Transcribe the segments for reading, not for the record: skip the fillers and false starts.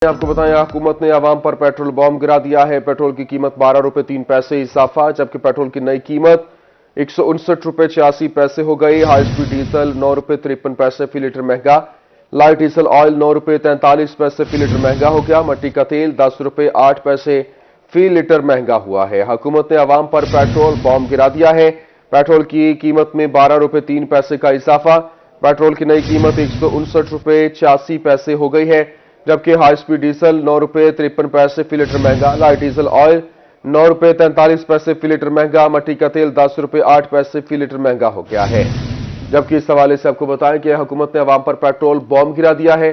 आपको बताएं, हुकूमत ने आवाम पर पेट्रोल बॉम्ब गिरा दिया है। पेट्रोल की कीमत 12 रुपए 3 पैसे इजाफा, जबकि पेट्रोल की नई कीमत 159 रुपए 86 पैसे हो गई। हाई स्पीड डीजल 9 रुपए 53 पैसे फी लीटर महंगा। लाइट डीजल ऑयल 9 रुपए 43 पैसे फी लीटर महंगा हो गया। मट्टी का तेल 10 रुपए 8 पैसे फी लीटर महंगा हुआ है। हुकूमत ने आवाम पर पेट्रोल बॉम्ब गिरा दिया है। पेट्रोल की कीमत में 12 रुपए 3 पैसे का इजाफा। पेट्रोल की नई कीमत 159 रुपए 86 पैसे हो गई है, जबकि हाई स्पीड डीजल 9 रुपए 53 पैसे फी लीटर महंगा। लाइट डीजल ऑयल 9 रुपए 43 पैसे फी लीटर महंगा। मट्टी का तेल 10 रुपए 8 पैसे फी लीटर महंगा हो गया है। जबकि इस हवाले से आपको बताएं कि हुकूमत ने अवाम पर पेट्रोल बॉम्ब गिरा दिया है।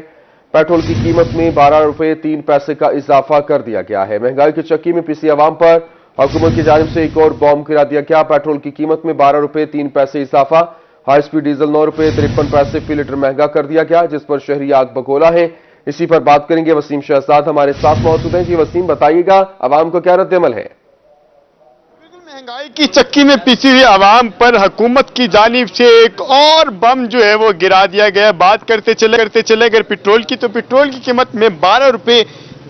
पेट्रोल की कीमत में 12 रुपए 3 पैसे का इजाफा कर दिया गया है। महंगाई की चक्की में पिसी अवाम पर हुकूमत की जानिब से एक और बॉम्ब गिरा दिया गया। पेट्रोल की कीमत में 12 रुपए 3 पैसे इजाफा। हाई स्पीड डीजल 9 रुपए 53 पैसे फी लीटर महंगा कर दिया गया, जिस पर शहरी आग बगोला है। इसी पर बात करेंगे। वसीम शहजाद हमारे साथ मौजूद हैं। जी वसीम, बताइएगा आवाम को क्या रद्द-ए-अमल है? महंगाई की चक्की में पिसी हुई आवाम पर हुकूमत की जानिब से एक और बम जो है वो गिरा दिया गया। बात करते चले अगर पेट्रोल की, तो पेट्रोल की कीमत में 12 रुपए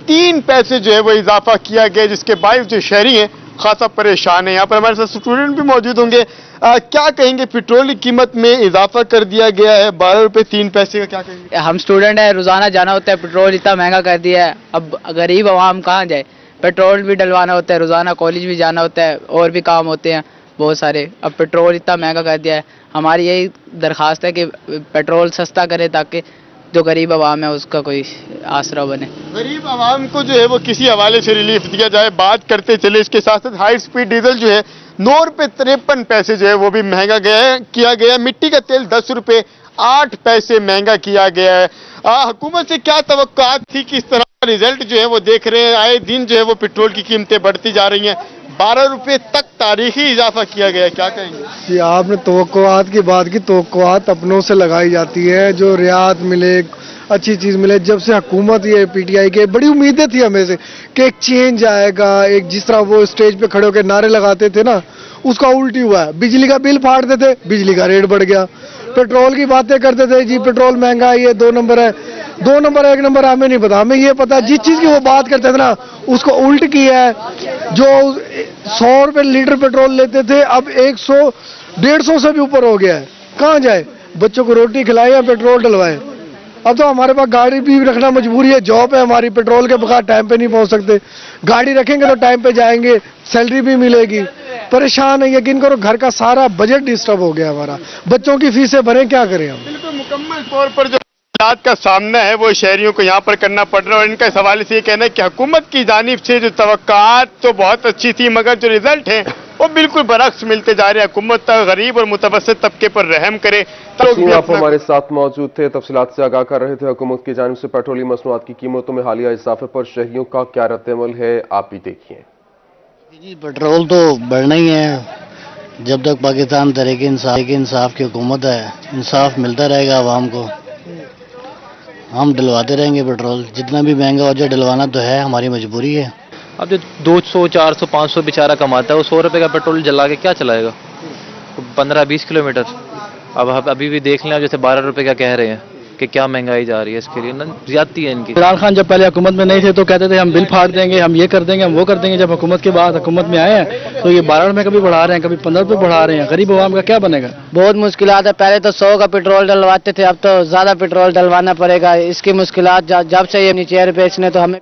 3 पैसे जो है वो इजाफा किया गया, जिसके बायस जो शहरी हैं खासा परेशान है। यहाँ पर हमारे साथ स्टूडेंट भी मौजूद होंगे। क्या कहेंगे, पेट्रोल की कीमत में इजाफा कर दिया गया है 12 रुपए 3 पैसे का, क्या कहेंगे? हम स्टूडेंट है, रोजाना जाना होता है, पेट्रोल इतना महंगा कर दिया है। अब गरीब आवाम कहाँ जाए? पेट्रोल भी डलवाना होता है, रोजाना कॉलेज भी जाना होता है, और भी काम होते हैं बहुत सारे। अब पेट्रोल इतना महंगा कर दिया है। हमारी यही दरख्वास्त है कि पेट्रोल सस्ता करे, ताकि जो गरीब आवाम है उसका कोई आसरा बने। गरीब आवाम को जो है वो किसी हवाले से रिलीफ दिया जाए। बात करते चले इसके साथ साथ हाई स्पीड डीजल जो है 9 रुपए 53 पैसे जो है वो भी महंगा किया गया। मिट्टी का तेल 10 रुपए 8 पैसे महंगा किया गया है। हुकूमत से क्या तवक्कुआत थी कि इस तरह का रिजल्ट जो है वो देख रहे हैं? आए दिन जो है वो पेट्रोल की कीमतें बढ़ती जा रही हैं। 12 रुपए तक तारीखी इजाफा किया गया, क्या कहेंगे? जी, आपने तवक्कुआत की बात की। तवक्कुआत अपनों से लगाई जाती है, जो रियायत मिले, अच्छी चीज मिले। जब से हुकूमत ये पीटीआई के बड़ी उम्मीदें थी हमें से कि एक चेंज आएगा, एक जिस तरह वो स्टेज पे खड़े होकर नारे लगाते थे ना, उसका उल्टी हुआ है। बिजली का बिल फाड़ते थे, बिजली का रेट बढ़ गया। पेट्रोल की बातें करते थे, जी पेट्रोल महंगा है, ये 2 नंबर है, 2 नंबर 1 नंबर हमें नहीं पता। हमें ये पता जिस चीज की वो बात करते थे ना, उसको उल्ट किया है। जो 100 रुपए लीटर पेट्रोल लेते थे, अब 100 150 से भी ऊपर हो गया है। कहाँ जाए? बच्चों को रोटी खिलाए या पेट्रोल डलवाए? अब तो हमारे पास गाड़ी भी रखना मजबूरी है, जॉब है हमारी, पेट्रोल के बगैर टाइम पे नहीं पहुंच सकते। गाड़ी रखेंगे तो टाइम पे जाएंगे, सैलरी भी मिलेगी। परेशान है, यकीन करो घर का सारा बजट डिस्टर्ब हो गया हमारा। बच्चों की फीसें भरें, क्या करें हम? बिल्कुल मुकम्मल तौर पर जो हालात का सामना है वो शहरियों को यहाँ पर करना पड़ रहा है। और इनका इस हवाले से ये कहना है कि हुकूमत की जानिब से जो तवक्कुआत तो बहुत अच्छी थी, मगर जो रिजल्ट है वो बिल्कुल बरक्स मिलते जा रहे हैं। हुकूमत गरीब और मुतवस्सित तबके पर रहम करे। आप हमारे साथ मौजूद थे, तफसीलात से आगाह कर रहे थे। हुकूमत की जानिब से पेट्रोलियम मसनूआत की कीमतों में हालिया इजाफे पर शहरियों का क्या रद्द-ए-अमल है, आप भी देखिए। जी, पेट्रोल तो बढ़ना ही है। जब तक पाकिस्तान तहरीक इंसाफ की हुकूमत है, इंसाफ मिलता रहेगा आवाम को। हम डलवाते रहेंगे पेट्रोल, जितना भी महंगा हो जाए डलवाना तो है, हमारी मजबूरी है। अब जो 200 400 500 बेचारा कमाता है, वो 100 रुपए का पेट्रोल जला के क्या चलाएगा? 15-20 किलोमीटर। अब अभी भी देख लें, जैसे 12 रुपए का कह रहे हैं कि क्या महंगाई जा रही है, इसके लिए ना ज्यादती है इनकी। इमरान खान जब पहले हुकूमत में नहीं थे तो कहते थे हम बिल फाड़ देंगे, हम ये कर देंगे, हम वो कर देंगे। जब हुकूमत के बाद हुकूमत में आए हैं तो ये 12 रुपए कभी बढ़ा रहे हैं, कभी 15 रुपए बढ़ा रहे हैं। गरीब आवाम का क्या बनेगा? बहुत मुश्किलात है। पहले तो 100 का पेट्रोल डलवाते थे, अब तो ज्यादा पेट्रोल डलवाना पड़ेगा। इसकी मुश्किलात जब से ये चेयर बेचने, तो हमें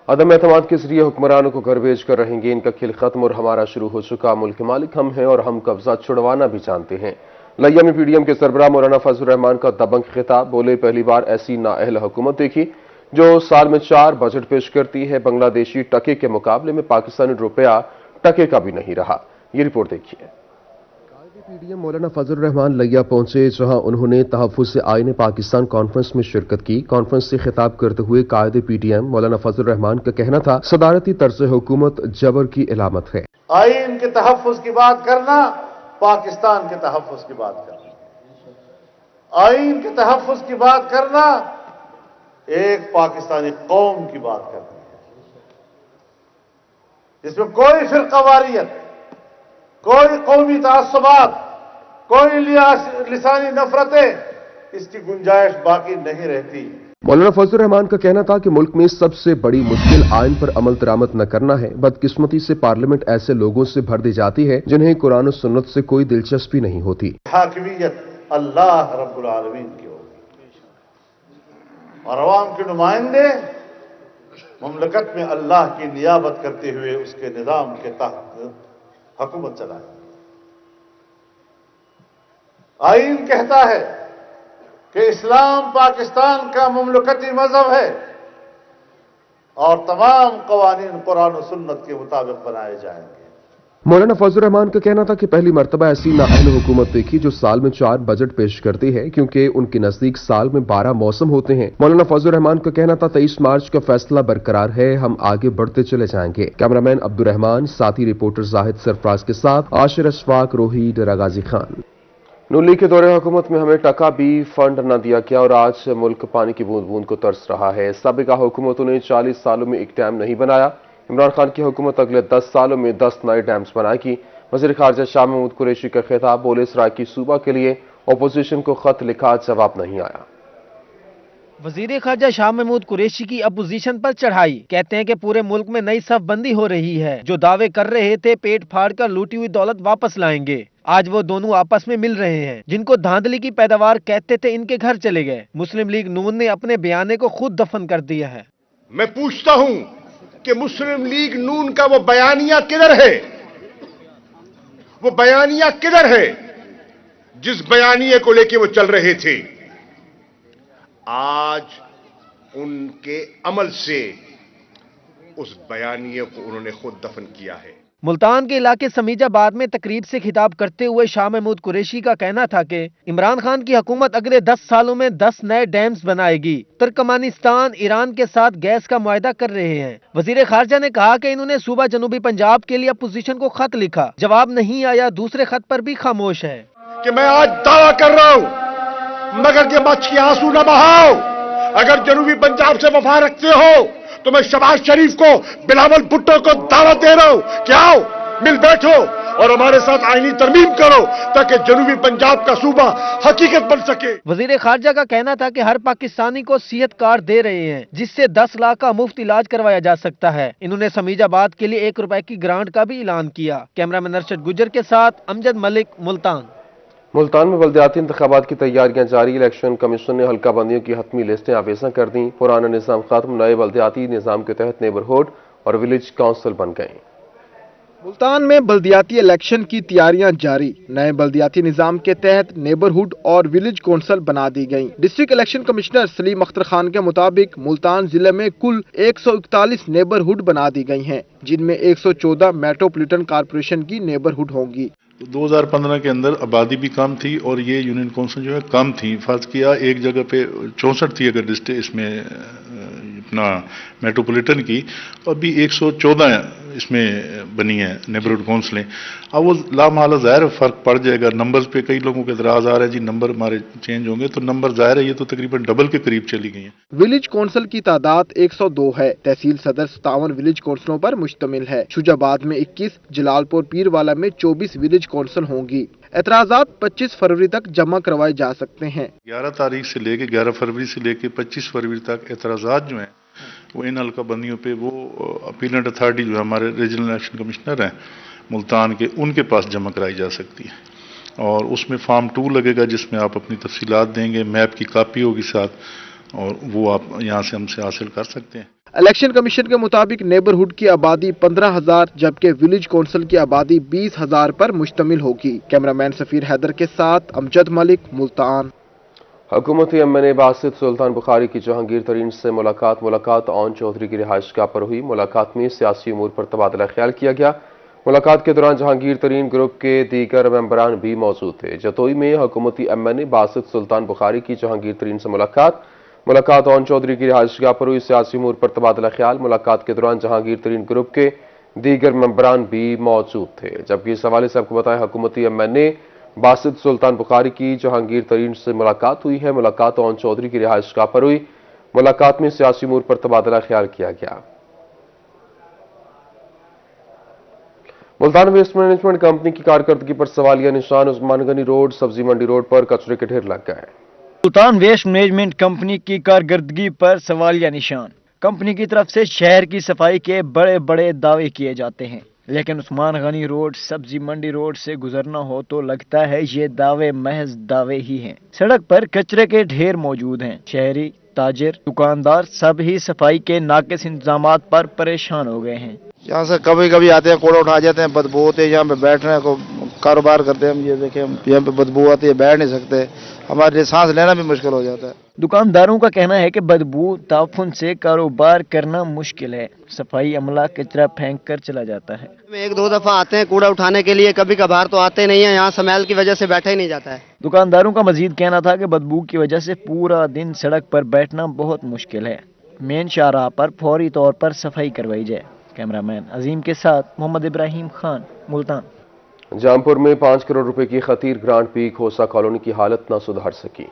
अदम एतमाद के जरिए हुक्मरानों को घर भेज कर रहेंगे। इनका खेल खत्म और हमारा शुरू हो चुका। मुल्क के मालिक हम हैं और हम कब्जा छुड़वाना भी जानते हैं। लिया में पीडीएम के सरबराह मौलाना फजल रहमान का दबंग खिताब। बोले, पहली बार ऐसी नाअहल हुकूमत देखी जो साल में 4 बजट पेश करती है। बांग्लादेशी टके के मुकाबले में पाकिस्तानी रुपया टके का भी नहीं रहा। ये रिपोर्ट देखिए। पीडीएम मौलाना फजल रहमान लिया पहुंचे, जहां उन्होंने तहफ़्फ़ुज़ आईन पाकिस्तान कॉन्फ्रेंस में शिरकत की। कॉन्फ्रेंस से खिताब करते हुए कायदे पीडीएम मौलाना फजल रहमान का कहना था, सदारती तर्ज हुकूमत जबर की इलामत है। आईन के तहफ़्फ़ुज़ की बात करना, पाकिस्तान के तहफ़्फ़ुज़ की बात करना। आईन के तहफ़्फ़ुज़ की बात करना, एक पाकिस्तानी कौम की बात करनी है, जिसमें कोई फिरकावारियत, कोई कौमी तासुबात, कोई लिसानी नफरतें, इसकी गुंजाइश बाकी नहीं रहती। मौलाना फजलुर रहमान का कहना था कि मुल्क में सबसे बड़ी मुश्किल आइन पर अमल दरामद न करना है। बदकिस्मती से पार्लियामेंट ऐसे लोगों से भर दी जाती है जिन्हें कुरान और सुन्नत से कोई दिलचस्पी नहीं होती। हाकिमियत अल्लाह रब्बुल आलमीन की होगी और अवाम के नुमाइंदे मुमलकत में अल्लाह की नियाबत करते हुए उसके निजाम के तहत हुकूमत चलाए। आइन कहता है कि इस्लाम पाकिस्तान का मुमलकती मजहब है और तमाम कवानीन कुरान और सुन्नत के मुताबिक बनाए जाएंगे। मौलाना फजलुर रहमान का कहना था कि पहली मर्तबा ऐसी नाअहल हुकूमत देखी जो साल में 4 बजट पेश करती है, क्योंकि उनके नजदीक साल में 12 मौसम होते हैं। मौलाना फजलुर रहमान का कहना था 23 मार्च का फैसला बरकरार है, हम आगे बढ़ते चले जाएंगे। कैमरामैन अब्दुल रहमान, साथी रिपोर्टर जाहिद सरफराज के साथ आशिर अशफाक, रोही, डरा गाजी खान। नून लीग के दौरे हुकूमत में हमें टका भी फंड न दिया गया और आज मुल्क पानी की बूंद बूंद को तरस रहा है। साबिका हुकूमतों ने 40 सालों में एक डैम नहीं बनाया। इमरान खान की हुकूमत अगले 10 सालों में 10 नए डैम्स बनाएगी। वज़ीर ख़ारजा शाह महमूद कुरैशी का खिताब, बोले इसराइल की सूबा के लिए अपोजिशन को खत लिखा, जवाब नहीं आया। वजीर खारजा शाह महमूद कुरैशी की अपोजिशन पर चढ़ाई। कहते हैं कि पूरे मुल्क में नई सफबंदी हो रही है। जो दावे कर रहे थे पेट फाड़ कर लूटी हुई दौलत वापस लाएंगे, आज वो दोनों आपस में मिल रहे हैं। जिनको धांधली की पैदावार कहते थे इनके घर चले गए। मुस्लिम लीग नून ने अपने बयाने को खुद दफन कर दिया है। मैं पूछता हूं कि मुस्लिम लीग नून का वो बयानिया किधर है? वो बयानिया किधर है जिस बयानिए को लेके वो चल रहे थे? आज उनके अमल से उस बयानिए को उन्होंने खुद दफन किया है। मुल्तान के इलाके समीजाबाद में तकरीब से खिताब करते हुए शाह महमूद कुरैशी का कहना था कि इमरान खान की हुकूमत अगले 10 सालों में 10 नए डैम्स बनाएगी। तुर्कमानिस्तान ईरान के साथ गैस का मुआहदा कर रहे हैं। वजीर खारजा ने कहा कि इन्होंने सूबा जनूबी पंजाब के लिए अपोजिशन को खत लिखा, जवाब नहीं आया। दूसरे खत पर भी खामोश है कि मैं आज दावा कर रहा हूं, मगर के बच के आंसू न बहाओ। अगर जनूबी पंजाब से वफा रखते हो तो मैं शबाज शरीफ को, बिलावल भुट्टो को दावत दे रहा हूं कि आओ मिल बैठो और हमारे साथ आईनी तरमीम करो ताकि जनूबी पंजाब का सूबा हकीकत बन सके। वजीर खारजा का कहना था कि हर पाकिस्तानी को सेहत कार्ड दे रहे हैं जिससे 10 लाख का मुफ्त इलाज करवाया जा सकता है। इन्होंने समीजाबाद के लिए 1 रुपए की ग्रांट का भी ऐलान किया। कैमरामैन अरशद गुजर के साथ अमजद मलिक, मुल्तान। मुल्तान में बल्दियाती इंतखाबात की तैयारियां जारी। इलेक्शन कमीशन ने हल्का बंदियों की हतमी लिस्टें आवेजा कर दी। पुराना निजाम खत्म, नए बल्दियाती निजाम के तहत नेबरहुड और विलेज काउंसिल बन गए। मुल्तान में बल्दियाती इलेक्शन की तैयारियां जारी। नए बल्दियाती निजाम के तहत नेबरहुड और विलेज काउंसिल बना दी गई। District election commissioner Salim Akhtar Khan के मुताबिक मुल्तान जिले में कुल 141 नेबरहुड बना दी गई हैं, जिनमें 114 मेट्रोपॉलिटन कॉर्पोरेशन की नेबरहुड होंगी। 2015 के अंदर आबादी भी कम थी और ये यूनियन काउंसिल जो है कम थी। फर्ज किया एक जगह पे 64 थी अगर डिस्ट्रिक्ट इसमें अपना मेट्रोपॉलिटन की, अभी 114 इसमें बनी है नेबरहुड काउंसिलें। अब वो लामहला ज़ाहिर फ़र्क पड़ जाएगा। नंबर्स पे कई लोगों के इतराज़ आ रहे हैं जी नंबर हमारे चेंज होंगे, तो नंबर ज़ाहिर है ये तो तकरीबन डबल के करीब चली गई हैं। विलेज काउंसिल की तादाद 102 है। तहसील सदर 57 विलेज काउंसिलों पर मुश्तमिल है। शुजाबाद में 21, जलालपुर पीरवाला में 24 विलेज काउंसिल होंगी। एतराज़ात 25 फरवरी तक जमा करवाए जा सकते हैं। 11 तारीख से लेके 11 फरवरी से लेके 25 फरवरी तक एतराज़ात जो हैं वो इन हल्का बंदियों पे वो अपीलेंट अथॉरिटी जो हमारे रीजनल इलेक्शन कमिश्नर हैं मुल्तान के, उनके पास जमा कराई जा सकती है। और उसमें फॉर्म 2 लगेगा जिसमें आप अपनी तफसीलात देंगे, मैप की कापी होगी साथ, और वो आप यहाँ से हमसे हासिल कर सकते हैं। इलेक्शन कमीशन के मुताबिक नेबरहुड की आबादी 15,000 जबकि विलेज काउंसिल की आबादी 20,000 पर मुश्तमिल होगी। कैमरामैन सफीर हैदर के साथ अमजद मलिक, मुल्तान। हुकूमती एमएनए बासित सुल्तान बुखारी की जहांगीर तरीन से मुलाकात ऑन चौधरी की रिहाइशगाह पर हुई। मुलाकात में सियासी उमूर पर तबादला ख्याल किया गया। मुलाकात के दौरान जहांगीर तरीन ग्रुप के दीगर मेंबरान भी मौजूद थे। जतोई में हुकूमती एमएनए बासित सुल्तान बुखारी की जहांगीर तरीन से मुलाकात ऑन चौधरी की रिहाइशगाह पर हुई। सियासी उमूर पर तबादला ख्याल। मुलाकात के दौरान जहांगीर तरीन ग्रुप के दीगर मेंबरान भी मौजूद थे। जबकि इस हवाले से आपको बताया हुकूमती एमएनए बासित सुल्तान बुखारी की जहांगीर तरीन से मुलाकात हुई है। मुलाकात ऑन चौधरी की रिहाइशगाह पर हुई। मुलाकात में सियासी उमूर पर तबादला ख्याल किया गया। मुल्तान वेस्ट मैनेजमेंट कंपनी की कारकर्दगी पर सवालिया निशान। उस्मान गनी रोड, सब्जी मंडी रोड पर कचरे के ढेर लग गए। मुल्तान वेस्ट मैनेजमेंट कंपनी की कारकर्दगी पर सवालिया निशान। कंपनी की तरफ से शहर की सफाई के बड़े बड़े दावे किए जाते हैं, लेकिन उस्मान गनी रोड सब्जी मंडी रोड से गुजरना हो तो लगता है ये दावे महज दावे ही हैं। सड़क पर कचरे के ढेर मौजूद हैं। शहरी, ताजिर, दुकानदार सब ही सफाई के नाकिस इंतजामात पर परेशान हो गए हैं। यहाँ से कभी कभी आते हैं, कूड़ा उठा जाते हैं, बदबू होती है, यहाँ पे बैठने को कारोबार करते हैं हम। ये देखें, यहाँ पे बदबू आती है, बैठ नहीं सकते, हमारे लिए सांस लेना भी मुश्किल हो जाता है। दुकानदारों का कहना है कि बदबू ताफुन से कारोबार करना मुश्किल है। सफाई अमला कचरा फेंक कर चला जाता है। एक दो दफा आते हैं कूड़ा उठाने के लिए, कभी कभार तो आते नहीं है, यहाँ स्मेल की वजह से बैठा ही नहीं जाता है। दुकानदारों का मजीद कहना था कि बदबू की वजह से पूरा दिन सड़क पर बैठना बहुत मुश्किल है। मेन शाहराह पर फौरी तौर पर सफाई करवाई जाए। कैमरामैन अजीम के साथ मोहम्मद इब्राहिम खान, मुल्तान। जामपुर में 5 करोड़ रुपए की खतीर ग्रांट भी खोसा कॉलोनी की हालत न सुधार सकी।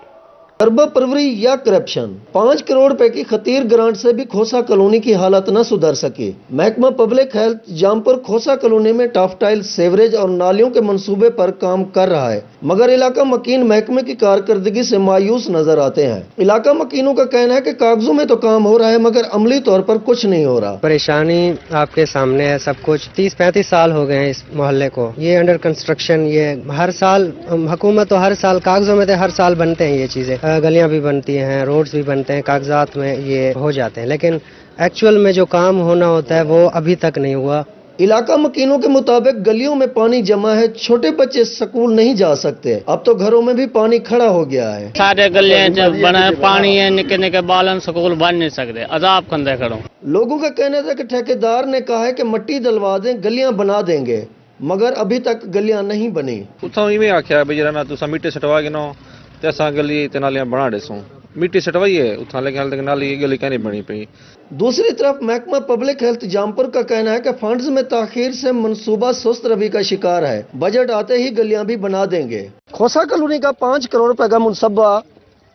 अरबा परवरी या करप्शन, 5 करोड़ रुपए की खतीर ग्रांट से भी खोसा कॉलोनी की हालत न सुधर सकी। महकमा पब्लिक हेल्थ जामपुर खोसा कॉलोनी में टॉफटाइल, सेवरेज और नालियों के मंसूबे पर काम कर रहा है, मगर इलाका मकीन महकमे की कारकर्दगी से मायूस नजर आते हैं। इलाका मकीनों का कहना है कि कागजों में तो काम हो रहा है, मगर अमली तौर पर कुछ नहीं हो रहा। परेशानी आपके सामने है सब कुछ। 30-35 साल हो गए हैं इस मोहल्ले को, ये अंडर कंस्ट्रक्शन। ये हर साल हुकूमत तो हर साल कागजों में तो हर साल बनते हैं, ये चीजें, गलियां भी बनती हैं, रोड्स भी बनते हैं, कागजात में ये हो जाते हैं, लेकिन एक्चुअल में जो काम होना होता है वो अभी तक नहीं हुआ। इलाका मकीनों के मुताबिक गलियों में पानी जमा है, छोटे बच्चे स्कूल नहीं जा सकते, अब तो घरों में भी पानी खड़ा हो गया है। सारे गलियां जब बने पानी है, निके निके बालन स्कूल बन नहीं सकते, अजाब कंधे खड़ो। लोगों का कहना था कि ठेकेदार ने कहा है कि मिट्टी डलवा दें, गलियां बना देंगे, मगर अभी तक गलियां नहीं बनी। उतो इवें आख्या भाई जरा ना तुसा मिट्टी सटवा के नो ते असां गली ते नालियां बना देसूं। मिट्टी सटवाई है उथा, लेकिन हाल तक नाली गली क्या नहीं बनी पई। दूसरी तरफ महकमा पब्लिक हेल्थ जामपुर का कहना है कि फंड्स में ताखीर से मंसूबा सुस्त रवि का शिकार है, बजट आते ही गलियां भी बना देंगे। खोसा कॉलोनी का 5 करोड़ रुपए का मुनसबा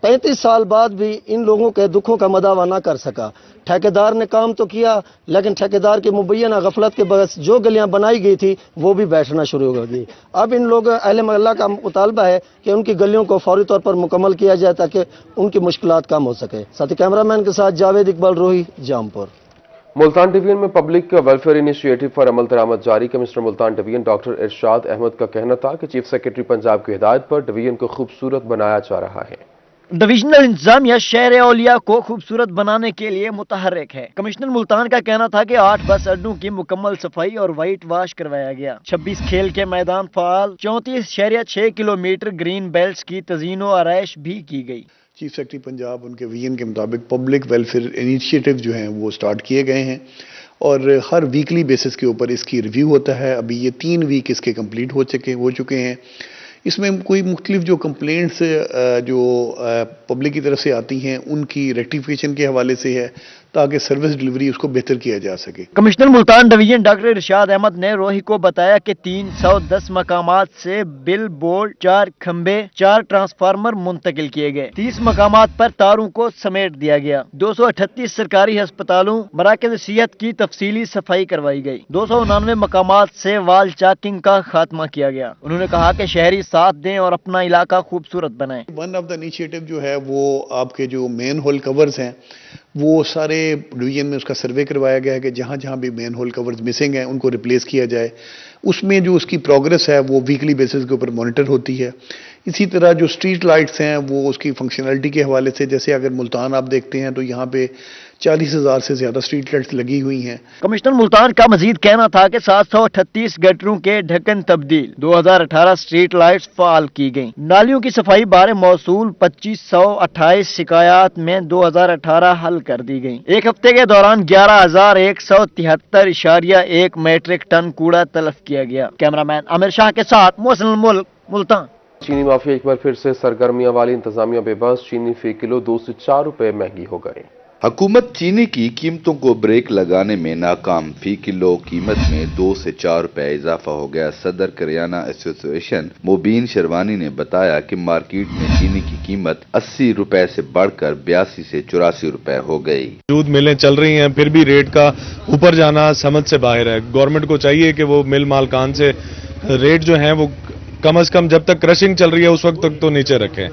35 साल बाद भी इन लोगों के दुखों का मदावा न कर सका। ठेकेदार ने काम तो किया, लेकिन ठेकेदार की मुबैना गफलत के बगैर जो गलियां बनाई गई थी वो भी बैठना शुरू हो गई। अब इन लोग अहले मोहल्ला का मुतालबा है कि उनकी गलियों को फौरी तौर पर मुकम्मल किया जाए ताकि उनकी मुश्किलात कम हो सके। साथी कैमरामैन के साथ जावेद इकबाल, रोही, जामपुर। मुल्तान डिवीजन में पब्लिक वेलफेयर इनिशिएटिव पर अमल दरामद जारी। कमिश्नर मुल्तान डिवीजन डॉक्टर इरशाद अहमद का कहना था कि चीफ सेक्रेटरी पंजाब की हिदायत पर डिवीजन को खूबसूरत बनाया जा रहा है। डिविजनल इंतजामिया शहर औलिया को खूबसूरत बनाने के लिए मुतहर्रिक है। कमिश्नर मुल्तान का कहना था कि 8 बस अड्डों की मुकम्मल सफाई और व्हाइट वाश करवाया गया। 26 खेल के मैदान फाल, 34.6 किलोमीटर ग्रीन बेल्ट की तज़ीनो आरइश भी की गई। चीफ सेक्रेटरी पंजाब उनके विजन के मुताबिक पब्लिक वेलफेयर इनिशिएटिव जो हैं वो स्टार्ट किए गए हैं और हर वीकली बेसिस के ऊपर इसकी रिव्यू होता है। अभी ये 3 वीक इसके कंप्लीट हो चुके हैं। इसमें कोई मुख्तलिफ जो कंप्लेंट्स जो पब्लिक की तरफ से आती हैं उनकी रेक्टिफिकेशन के हवाले से है, ताकि सर्विस डिलीवरी उसको बेहतर किया जा सके। कमिश्नर मुल्तान डिवीजन डॉक्टर इरशाद अहमद ने रोही को बताया कि 310 मकामात से बिल बोर्ड, 4 खंबे, 4 ट्रांसफार्मर मुंतकिल किए गए। 30 मकामात पर तारों को समेट दिया गया। 238 सरकारी अस्पतालों, मराकज़ सेहत की तफसीली सफाई करवाई गई। 299 मकामात से वाल चाकिंग का खात्मा किया गया। उन्होंने कहा कि शहरी साथ दें और अपना इलाका खूबसूरत बनाएं। वन ऑफ द इनिशिएटिव जो है वो आपके जो मेन होल कवर्स हैं वो सारे डिवीजन में उसका सर्वे करवाया गया है कि जहाँ जहाँ भी मेन होल कवर्स मिसिंग हैं उनको रिप्लेस किया जाए। उसमें जो उसकी प्रोग्रेस है वो वीकली बेसिस के ऊपर मॉनिटर होती है। इसी तरह जो स्ट्रीट लाइट्स हैं वो उसकी फंक्शनलिटी के हवाले से, जैसे अगर मुल्तान आप देखते हैं तो यहाँ पे 40,000 से ज्यादा स्ट्रीट लाइट्स लगी हुई हैं। कमिश्नर मुल्तान का मजीद कहना था कि 738 गटरों के ढक्कन तब्दील, 2018 स्ट्रीट लाइट्स फाल की गयी। नालियों की सफाई बारे मौसूल 2528 शिकायत में 2018 हल कर दी गयी। एक हफ्ते के दौरान 11,173.1 मीट्रिक टन कूड़ा तलफ किया गया। कैमरामैन आमिर शाह के साथ मोहसिन मुल्क, मुल्तान। चीनी माफिया एक बार फिर से सरगर्मियां वाली, इंतजामिया बेबस। चीनी फी किलो 2 से 4 रुपए महंगी हो गए। हुकूमत चीनी की कीमतों को ब्रेक लगाने में नाकाम। फी किलो कीमत में 2 से 4 रुपए इजाफा हो गया। सदर करियाना एसोसिएशन मुबीन शेरवानी ने बताया कि मार्केट में चीनी की कीमत 80 रुपए से बढ़कर 82 से 84 रुपए हो गई। दूध मिलें चल रही हैं, फिर भी रेट का ऊपर जाना समझ से बाहर है। गवर्नमेंट को चाहिए कि वो मिल मालकान से रेट जो है वो कम से कम जब तक क्रशिंग चल रही है उस वक्त तक तो नीचे रखें।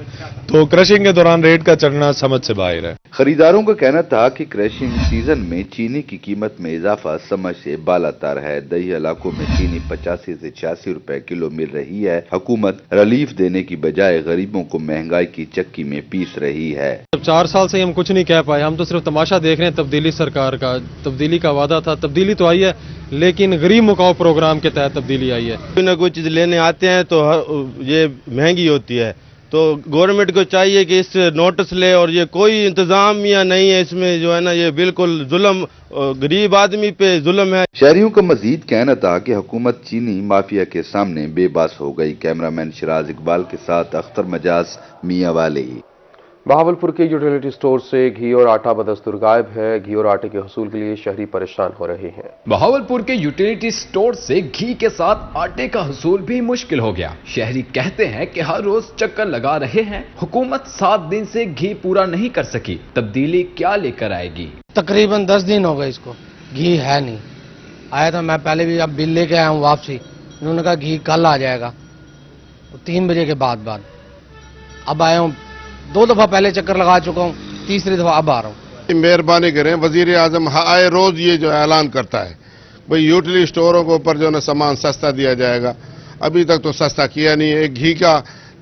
तो क्रशिंग के दौरान रेट का चढ़ना समझ से बाहर है। खरीदारों का कहना था कि क्रशिंग सीजन में चीनी की कीमत में इजाफा समझ से बालातर है। दही इलाकों में चीनी 85 से 86 रुपए किलो मिल रही है। हुकूमत रिलीफ देने की बजाय गरीबों को महंगाई की चक्की में पीस रही है। 4 साल से हम कुछ नहीं कह पाए, हम तो सिर्फ तमाशा देख रहे हैं। तब्दीली सरकार का, तब्दीली का वादा था, तब्दीली तो आई है लेकिन गरीब मुकाव प्रोग्राम के तहत तब्दीली आई है। कोई ना कोई चीज लेने आते हैं तो ये महंगी होती है, तो गवर्नमेंट को चाहिए कि इस नोटिस ले, और ये कोई इंतजाम या नहीं है इसमें, जो है ना ये बिल्कुल जुल्म, गरीब आदमी पे जुल्म है। शहरियों का मजीद कहना था कि हुकूमत चीनी माफिया के सामने बेबस हो गई। कैमरामैन शिराज इकबाल के साथ अख्तर मजाज, मियां वाली। बहावलपुर के यूटिलिटी स्टोर से घी और आटा बदस्तूर गायब है। घी और आटे के हुसूल के लिए शहरी परेशान हो रहे हैं। बहावलपुर के यूटिलिटी स्टोर से घी के साथ आटे का हुसूल भी मुश्किल हो गया। शहरी कहते हैं कि हर रोज चक्कर लगा रहे हैं, हुकूमत 7 दिन से घी पूरा नहीं कर सकी। तब्दीली क्या लेकर आएगी? तकरीबन 10 दिन हो गए इसको, घी है नहीं। आया था मैं पहले भी, अब बिल लेके आया हूँ वापसी, उन्होंने कहा घी कल आ जाएगा, 3 बजे के बाद। अब आया हूँ, 2 दफा पहले चक्कर लगा चुका हूँ, तीसरी दफा अब आ रहा हूँ। मेहरबानी करें, वजीर आजम आए रोज ये जो ऐलान करता है भाई यूटिलिटी स्टोरों के ऊपर जो है ना सामान सस्ता दिया जाएगा, अभी तक तो सस्ता किया नहीं है। घी का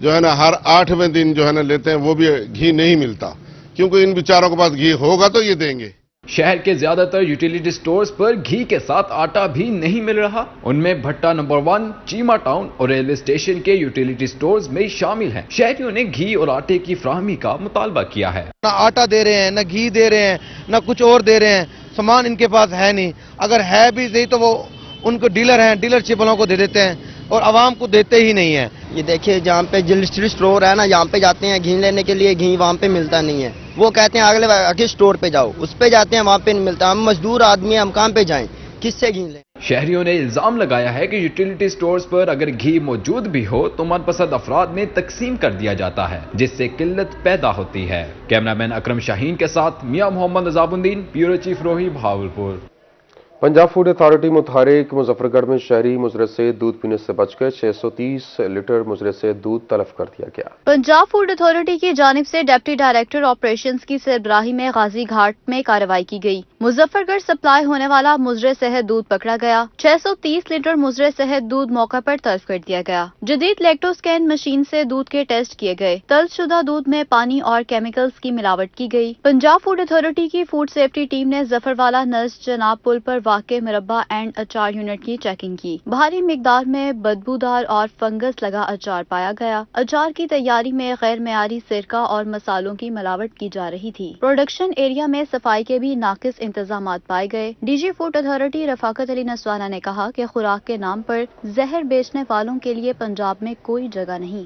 जो है ना हर 8वें दिन जो है ना लेते हैं, वो भी घी नहीं मिलता, क्योंकि इन बेचारों के पास घी होगा तो ये देंगे। शहर के ज्यादातर यूटिलिटी स्टोर्स पर घी के साथ आटा भी नहीं मिल रहा। उनमें भट्टा नंबर 1, चीमा टाउन और रेलवे स्टेशन के यूटिलिटी स्टोर्स में शामिल हैं। शहरियों ने घी और आटे की फराहमी का मुतालबा किया है। ना आटा दे रहे हैं, ना घी दे रहे हैं, ना कुछ और दे रहे हैं, सामान इनके पास है नहीं। अगर है भी सही तो वो उनको डीलर हैं, डीलरशिप वालों को दे देते हैं और आवाम को देते ही नहीं है। ये देखिए जहाँ पे यूटिलिटी स्टोर है ना, यहाँ पे जाते हैं घी लेने के लिए, घी वहाँ पे मिलता नहीं है। वो कहते हैं अगले स्टोर पे जाओ, उस पे जाते हैं, वहाँ पे नहीं मिलता। हम मजदूर आदमी हैं, हम कहाँ पे जाएं, किससे घी लें? शहरियों ने इल्जाम लगाया है कि यूटिलिटी स्टोर्स पर अगर घी मौजूद भी हो तो मनपसंद अफराद में तकसीम कर दिया जाता है, जिससे किल्लत पैदा होती है। कैमरामैन अकरम शाहीन के साथ मियां मोहम्मद नजाबुद्दीन, ब्यूरो चीफ रोही, बहावलपुर। पंजाब फूड अथॉरिटी मुतहरिक मुजफ्फरगढ़ में शहरी मुजरे से दूध पीने से बच गए। 630 लीटर मुजरे से दूध तलब कर दिया गया। पंजाब फूड अथॉरिटी की जानिब से डिप्टी डायरेक्टर ऑपरेशंस की सरबराही में गाजी घाट में कार्रवाई की गई। मुजफ्फरगढ़ सप्लाई होने वाला मुजरे सेहत दूध पकड़ा गया। 630 लीटर मुजरे सेहत दूध मौका पर तलब कर दिया गया। जदीद लैक्टोस्कैन मशीन से दूध के टेस्ट किए गए। तल्शुदा दूध में पानी और केमिकल्स की मिलावट की गई। पंजाब फूड अथॉरिटी की फूड सेफ्टी टीम ने जफरवाला नर्स जनाब पुल पर वाक़े मुरब्बा एंड अचार यूनिट की चेकिंग की। भारी मिकदार में बदबूदार और फंगस लगा अचार पाया गया। अचार की तैयारी में गैर मेयारी सिरका और मसालों की मिलावट की जा रही थी। प्रोडक्शन एरिया में सफाई के भी नाकिस इंतजामात पाए गए। DG food authority Rafaqat Ali Naswana ने कहा कि खुराक के नाम पर जहर बेचने वालों के लिए पंजाब में कोई जगह नहीं।